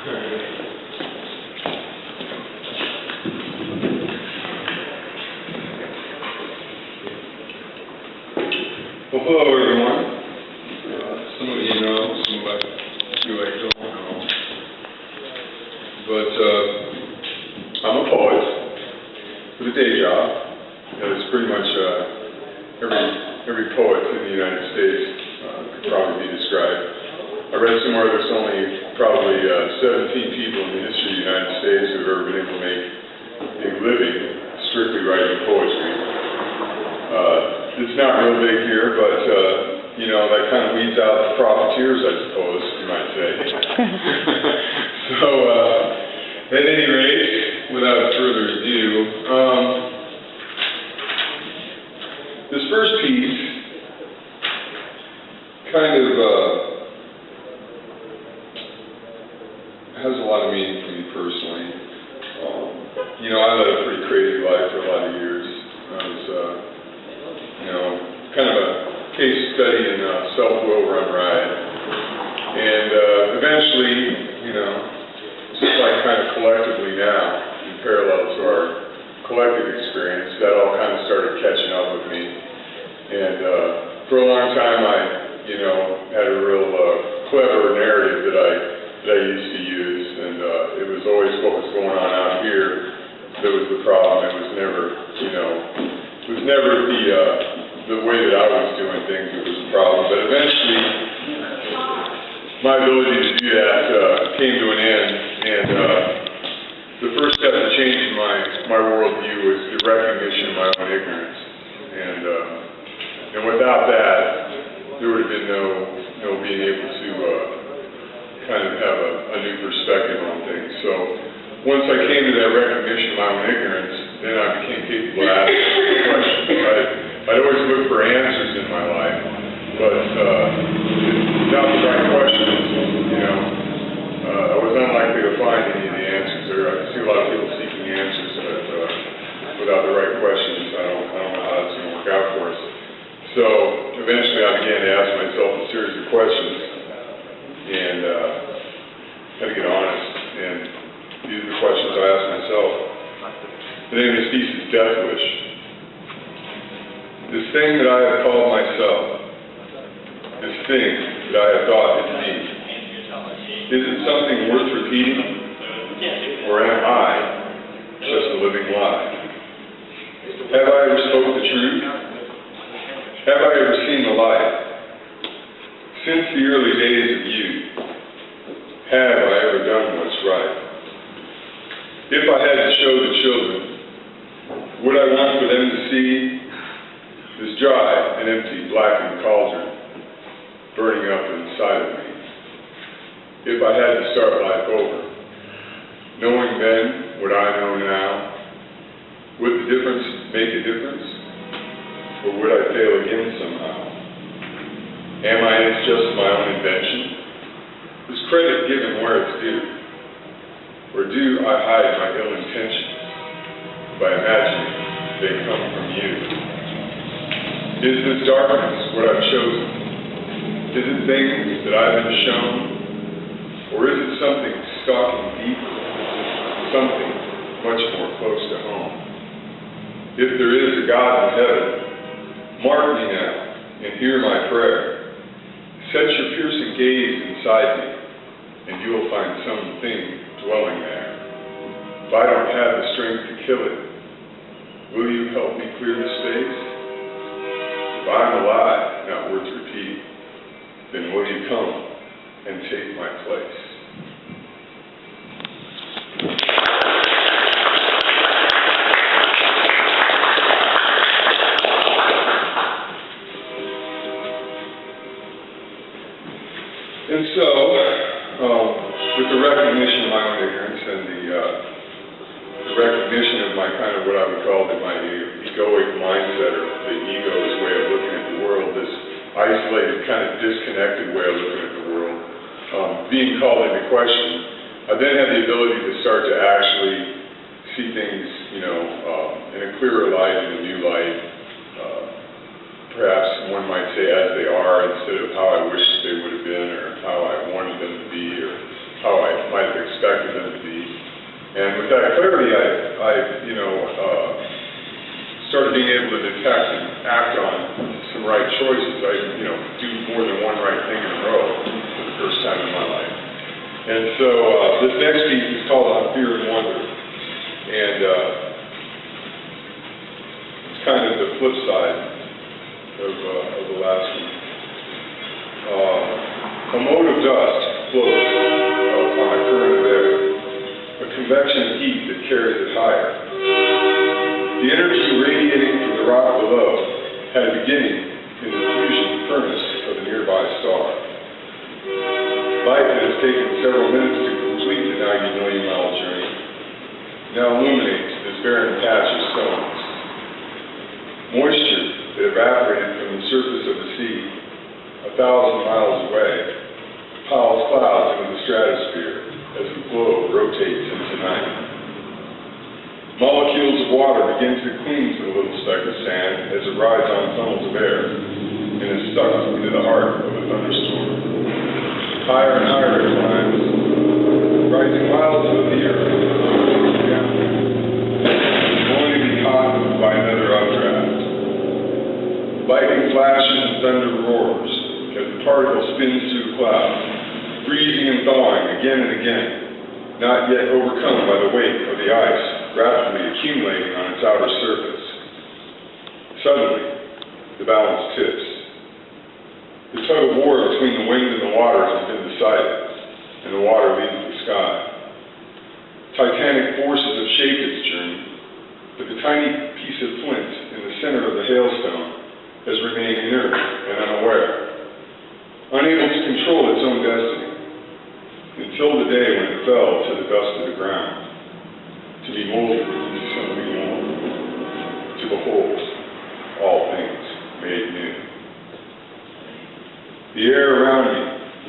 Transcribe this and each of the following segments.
Well, hello everyone. Some of you know, some of you I don't know. But I'm a poet with a day job. It's pretty much every poet in the United States could probably be described. I read somewhere there's only probably 17 people in the history of the United States who have ever been able to make a living strictly writing poetry. It's not real big here, but, you know, that kind of weeds out the profiteers, I suppose, you might say. So, at any rate, without further ado, this first piece kind of has a lot of meaning for me personally. You know, I led a pretty crazy life for a lot of years. I was, you know, kind of a case study in self-will run riot. And eventually, you know, just like kind of collectively now, in parallel to our collective experience, that all kind of started catching up with me. And for a long time, I, you know, had a real clever narrative that I used to use, and it was always what was going on out here that was the problem. It was never, you know, it was never the way that I was doing things that was a problem. But eventually, my ability to do that came to an end, and the first step to changing my worldview was the recognition of my own ignorance. And without that, there would have been no being able to kind of have a new perspective on things. So once I came to that recognition of my own ignorance, then I became capable of asking questions. I'd always look for answers in my life, but without the right questions, you know, I was unlikely to find any of the answers. I see a lot of people seeking answers, but without the right questions, I don't know how it's going to work out for us. So eventually I began to ask myself a series of questions, and had to get honest, and these are the questions I asked myself. The name of this piece is Death Wish. This thing that I have called myself, this thing that I have thought is me, is it something worth repeating, or am I just a living lie? Have I ever spoke the truth? Have I ever seen the light? Since the early days of youth, have I ever done what's right? If I had to show the children, would I want for them to see this dry and empty blackened cauldron burning up inside of me? If I had to start life over, knowing then what I know now, would the difference make a difference? Or would I fail again somehow? Am I just my own invention? Is credit given where it's due? Or do I hide my ill intentions by imagining they come from you? Is this darkness what I've chosen? Is it things that I've been shown? Or is it something stalking deeper? Something much more close to home? If there is a God in heaven, mark me now and hear my prayer. Set your piercing gaze inside me, and you will find something dwelling there. If I don't have the strength to kill it, will you help me clear the space? If I'm alive, not worth repeating, then will you come and take my place? And so, with the recognition of my own ignorance and the recognition of my kind of what I would call my egoic mindset, or the ego's way of looking at the world, this isolated, kind of disconnected way of looking at the world, being called into question, I then had the ability to start to actually see things, you know, in a clearer light, in a new light, perhaps one might say as they are, instead of how I wished they would have been, or how I wanted them to be, or how I might have expected And with that clarity, I started being able to detect and act on some right choices. I, do more than one right thing in a row for the first time in my life. And so this next piece is called On Fear and Wonder. And it's kind of the flip side of the last one. A mote of dust floats on a current of air, a convection of heat that carries it higher. The energy radiating from the rock below had a beginning in the fusion furnace of a nearby star. Light that has taken several minutes to complete the 90 million mile journey now illuminates this barren patch of stones. Moisture that evaporated from the surface of the sea 1,000 miles away piles clouds into the stratosphere as the globe rotates into night. Molecules of water begin to cling to the little speck of sand as it rides on funnels of air and is stuck into the heart of a thunderstorm. Higher and higher it climbs, rising miles above the earth, only to be caught by another updraft. Lightning flashes and thunder roars as the particle spins through the clouds, freezing and thawing again and again, not yet overcome by the weight of the ice rapidly accumulating on its outer surface. Suddenly, the balance tips. The tug of war between the wind and the water has been decided, and the water leaves the sky. Titanic forces have shaped its journey, but the tiny piece of flint in the center of the hailstone has remained inert and unaware, unable to control its own destiny, until the day when it fell to the dust of the ground, to be molded into something more, to behold all things made new. The air around me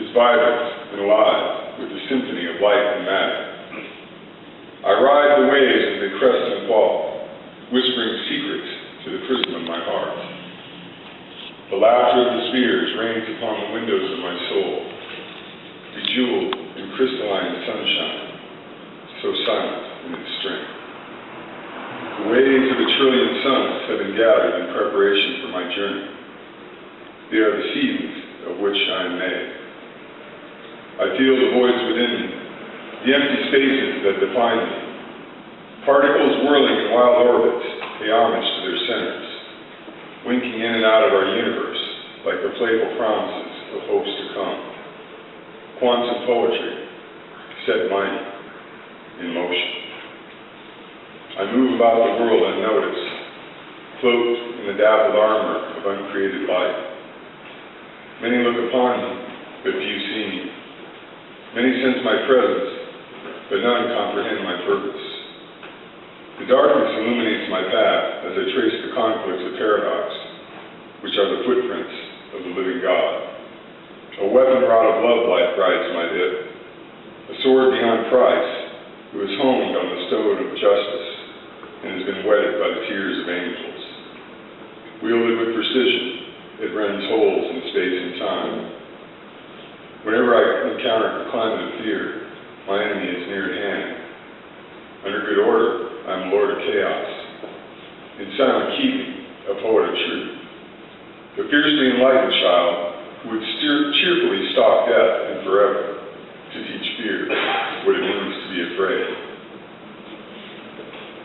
is vibrant and alive with the symphony of light and matter. I ride the waves as they crest and fall, whispering secrets to the prison of my heart. The laughter of the spheres rains upon the windows of my soul, bejeweled in crystalline sunshine, so silent in its strength. The waves of a trillion suns have been gathered in preparation for my journey. They are the seasons of which I am made. I feel the voids within me, the empty spaces that define me. Particles whirling in wild orbits pay homage to their centers, winking in and out of our universe like the playful promises of hopes to come. Quantum poetry, set mighty in motion. I move about the world unnoticed, float in the dappled armor of uncreated light. Many look upon me, but few see me. Many sense my presence, but none comprehend my purpose. The darkness illuminates my path as I trace the conflicts of paradox, which are the footprints of the living God. A weapon rod of love light rides my hip, a sword beyond price, who is honed on the stone of justice and has been whetted by the tears of angels. Wielded with precision, it rends holes in space and time. Whenever I encounter a climate of fear, my enemy is near at hand. Under good order, I am Lord of Chaos. In silent keeping, a poet of truth. The fiercely enlightened child who would cheerfully stalk death and forever to teach fear what it means to be afraid.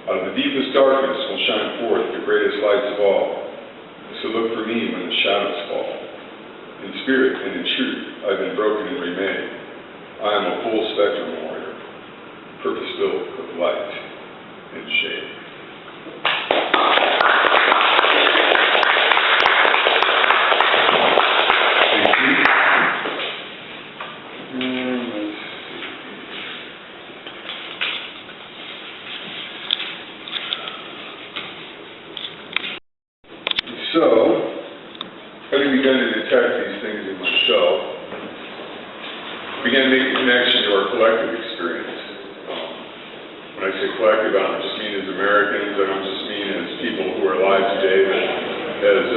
Out of the deepest darkness will shine forth the greatest lights of all. So look for me when the shadows fall. In spirit and in truth, I've been broken and remade. I am a full spectrum warrior, purpose-built with light and shade. Thank you. So, having begun to detect these things in myself, began to make a connection to our collective experience. When I say collective, I don't just mean as Americans, I don't just mean as people who are alive today, but as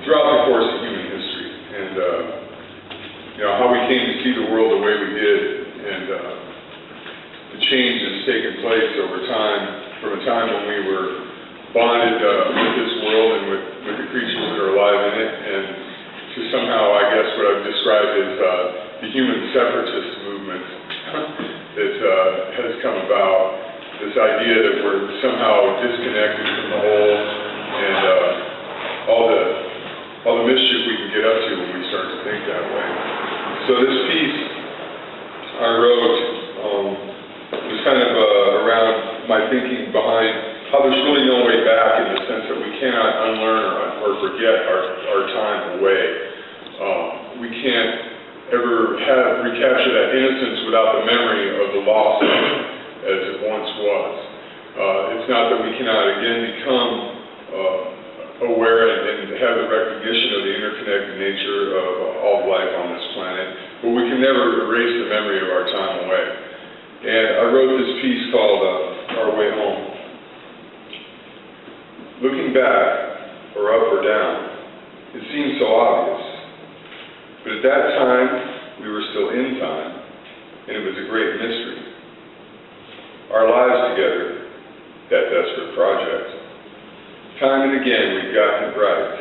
throughout the course of human history. And, how we came to see the world the way we did, and the change in has taken place over time, from a time when we were bonded with this world and with the creatures that are alive in it, and to somehow, I guess, what I've described as the human separatist movement that has come about. This idea that we're somehow disconnected from the whole, and all the mischief we can get up to when we start to think that way. So this piece I wrote was kind of around my thinking behind how there's really no way back, in the sense that we cannot unlearn or forget our time away. We can't ever recapture that innocence without the memory of the loss of it as it once was. It's not that we cannot again become aware and have the recognition of the interconnected nature of all life on this planet, but we can never erase the memory of our time away. And I wrote this piece called Our Way Home. Looking back, or up or down, it seems so obvious. But at that time, we were still in time, and it was a great mystery. Our lives together, that desperate project. Time and again, we've gotten it right,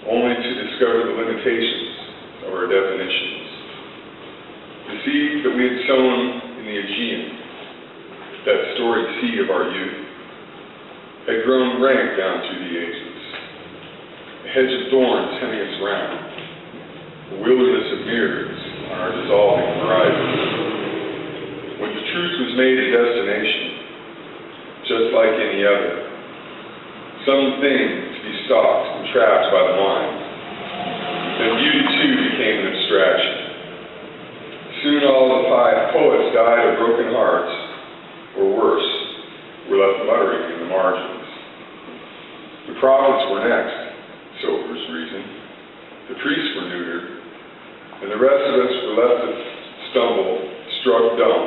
only to discover the limitations of our definitions. The seeds that we had sown in the Aegean, that storied seed of our youth, had grown rank down through the ages, a hedge of thorns hemming us round, a wilderness of mirrors on our dissolving horizon. When the truth was made a destination, just like any other, some thing to be stalked and trapped by the mind, then beauty too became an abstraction. Soon all the poets died of broken hearts, or worse, were left muttering in the margins. The prophets were next, Soper's reason. The priests were neutered, and the rest of us were left to stumble, struck dumb,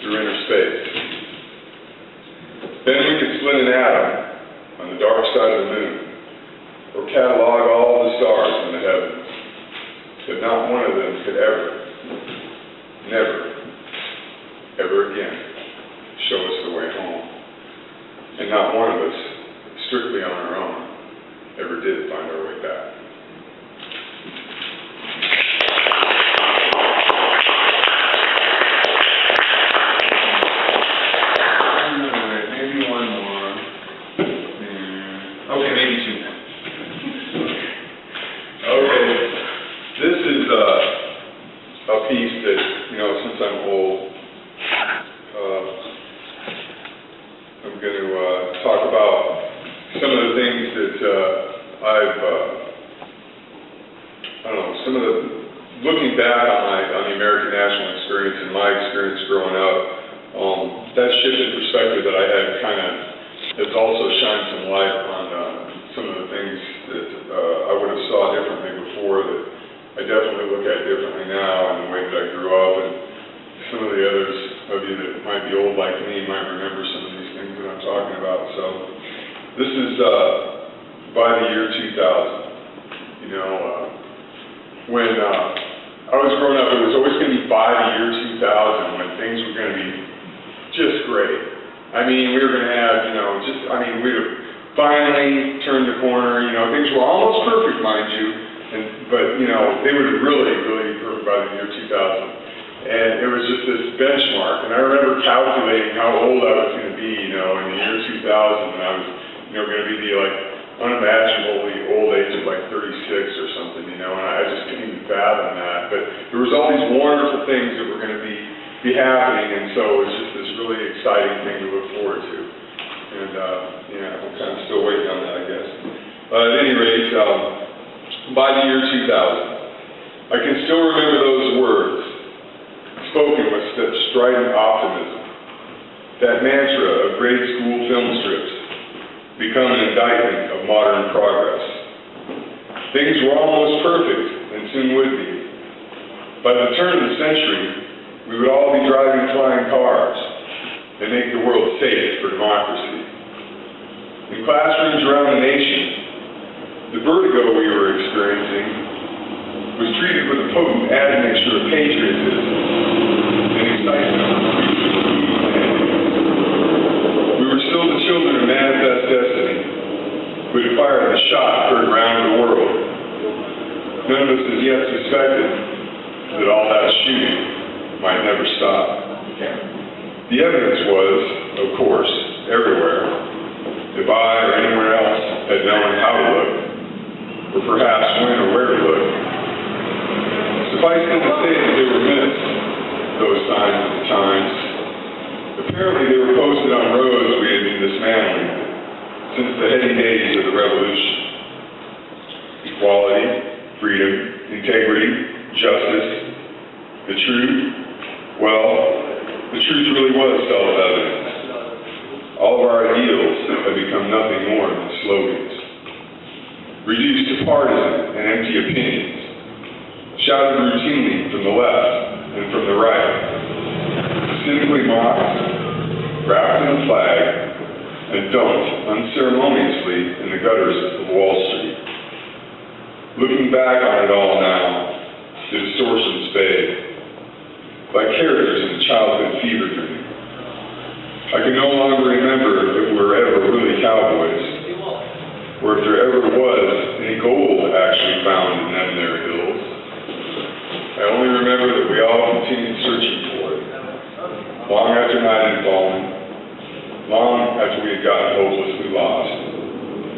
through inner space. Then we could split an atom on the dark side of the moon, or catalog all the stars in the heavens, but not one of them could ever, never, ever again show us the way home. And not one of us, strictly on our own, ever did find our way back. Maybe one more. Okay, maybe two. Okay. This is a piece that, since I'm old, I'm going to talk about some of the things that looking back on the American national experience and my experience growing up, that shift in perspective that I had has also shined some light on some of the things that I would have saw differently before, that I definitely look at differently now, and the way that I grew up. And some of the others of you that might be old like me might remember some of these things that I'm talking about. So this is by the year 2000. When I was growing up, it was always going to be by the year 2000 when things were going to be just great. I mean, we were going to have, we would finally turned the corner. Things were almost perfect, mind you, but they would really, really be perfect by the year 2000. And it was just this benchmark. And I remember calculating how old I was going to be, in the year 2000, when I was, going to be the unimaginably old age of 36 or something, and I just couldn't even fathom that. But there was all these wonderful things that were going to be happening, and so it was just this really exciting thing to look forward to. And I'm kind of still waiting on that, I guess. At any rate, by the year 2000, I can still remember those words, spoken with such strident optimism. That mantra of grade school film strips become an indictment of modern progress. Things were almost perfect, and soon would be. By the turn of the century, we would all be driving flying cars and make the world safe for democracy. In classrooms around the nation, the vertigo we were experiencing was treated with a potent admixture of patriotism and excitement. fired the shot heard round the world. None of us has yet suspected that all that shooting might never stop. The evidence was, of course, everywhere. If I or anyone else had known how to look, or perhaps when or where to look, suffice it to say that they were missed, those signs at the times. Apparently they were posted on roads we had been dismantling since the heady days of the Revolution. Equality, freedom, integrity, justice, the truth. Well, the truth really was self-evident. All of our ideals have become nothing more than slogans, reduced to partisan and empty opinions, shouted routinely from the left and from the right, cynically mocked, wrapped in a flag, and dumped unceremoniously in the gutters of Wall Street. Looking back on it all now, the distortions fade, like characters in a childhood fever dream. I can no longer remember if we were ever really cowboys, or if there ever was any gold actually found in them there hills. I only remember that we all continued searching for it, long after night had fallen, long after we had gotten hopelessly lost,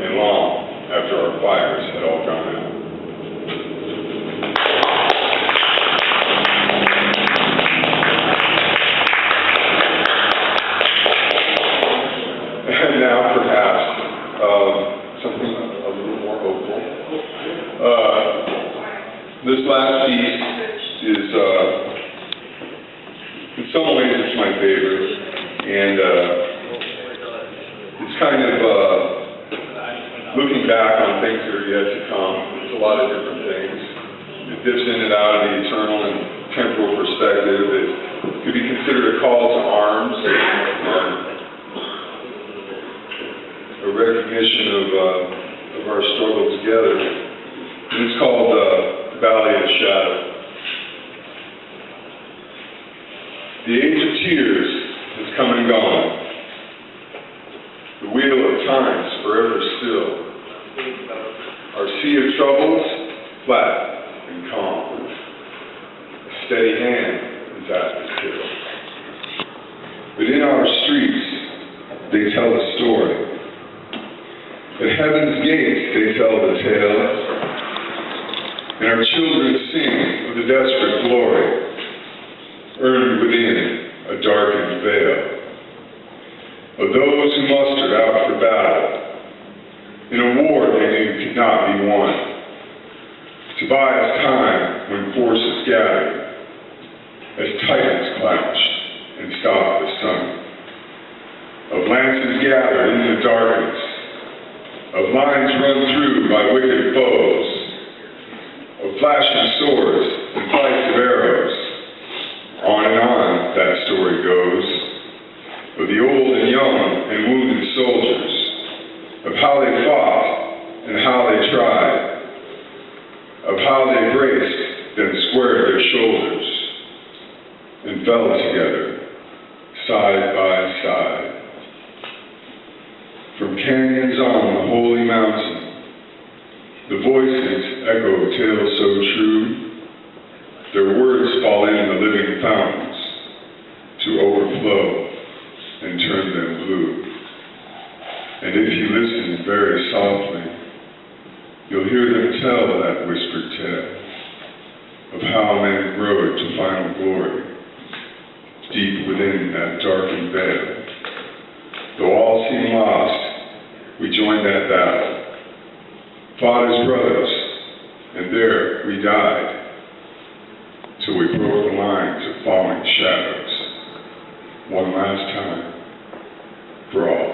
and long after our fires had all gone out. And now, perhaps, something a little more hopeful. This last piece is, in some ways, it's my favorite, and it's kind of looking back on things that are yet to come. It's a lot of different things. It dips in and out of the eternal and temporal perspective. It could be considered a call to arms, a recognition of our struggle together. And it's called Valley of Shadow. The age of tears has come and gone. The wheel of time's forever still. Our sea of troubles, flat and calm. A steady hand is at the till. But in our streets, they tell a story. At heaven's gates, they tell the tale. And our children sing of the desperate glory, earned within a darkened veil, of those who mustered out for battle, in a war they knew could not be won, to buy us time when forces gathered, as titans clashed and stopped the sun, of lances gathered in the darkness, of lines run through by wicked foes, of flashing swords and flights of arrows. On and on that story goes, of the old and young and wounded soldiers, of how they fought and how they tried, of how they braced, then squared their shoulders, and fell together, side by side. From canyons on the holy mountain, the voices echo tales so true, their words fall in the living fountains to overflow and turn them blue. And if you listen very softly, you'll hear them tell that whispered tale of how men rode to final glory, deep within that darkened veil. Though all seem lost, we joined that battle, fought as brothers, and there we died, till we broke the lines of falling shadows, one last time, for all.